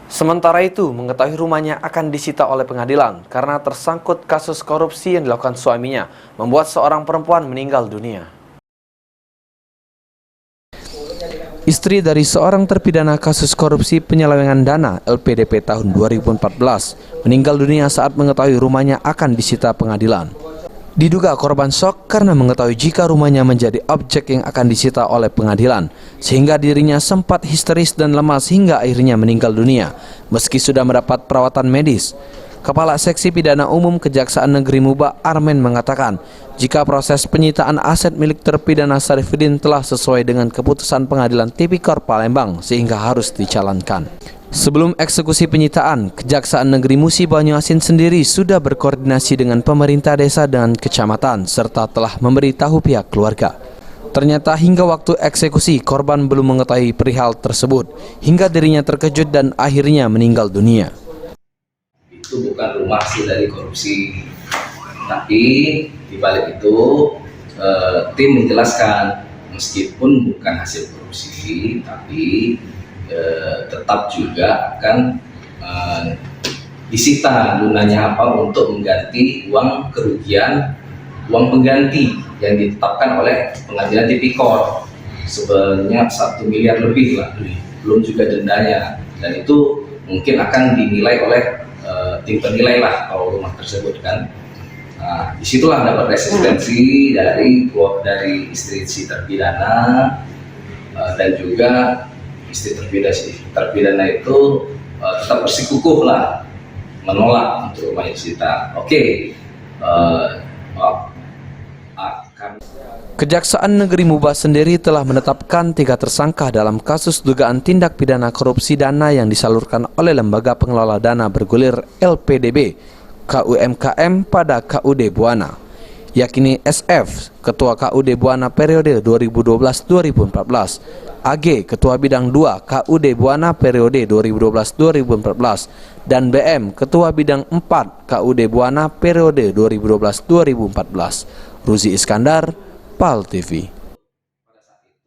Sementara itu, mengetahui rumahnya akan disita oleh pengadilan karena tersangkut kasus korupsi yang dilakukan suaminya, membuat seorang perempuan meninggal dunia. Istri dari seorang terpidana kasus korupsi penyelewengan dana LPDP tahun 2014 meninggal dunia saat mengetahui rumahnya akan disita pengadilan. Diduga korban syok karena mengetahui jika rumahnya menjadi objek yang akan disita oleh pengadilan, sehingga dirinya sempat histeris dan lemas hingga akhirnya meninggal dunia, meski sudah mendapat perawatan medis. Kepala Seksi Pidana Umum Kejaksaan Negeri Muba Armen mengatakan, jika proses penyitaan aset milik terpidana Syarifuddin telah sesuai dengan keputusan Pengadilan Tipikor Palembang sehingga harus dijalankan. Sebelum eksekusi penyitaan, Kejaksaan Negeri Musi Banyuasin sendiri sudah berkoordinasi dengan pemerintah desa dan kecamatan serta telah memberitahu pihak keluarga. Ternyata hingga waktu eksekusi korban belum mengetahui perihal tersebut hingga dirinya terkejut dan akhirnya meninggal dunia. Itu bukan rumah hasil dari korupsi, tapi di balik itu tim menjelaskan meskipun bukan hasil korupsi, tapi tetap juga akan disita lunanya apa untuk mengganti uang kerugian, uang pengganti yang ditetapkan oleh Pengadilan Tipikor sebanyak 1 miliar lebih lah, belum juga dendanya, dan itu mungkin akan dinilai oleh tim penilai lah kalau rumah tersebut kan. Nah, disitulah dapat resistensi dari istri si terpidana dan juga istri terpidana itu tetap bersikukuh lah menolak untuk rumah disita. Kejaksaan Negeri Muba sendiri telah menetapkan 3 tersangka dalam kasus dugaan tindak pidana korupsi dana yang disalurkan oleh Lembaga Pengelola Dana Bergulir LPDB KUMKM pada KUD Buana, yakni SF, Ketua KUD Buana periode 2012-2014, AG, Ketua Bidang 2 KUD Buana periode 2012-2014, dan BM, Ketua Bidang 4 KUD Buana periode 2012-2014. Ruzi Iskandar, PAL TV.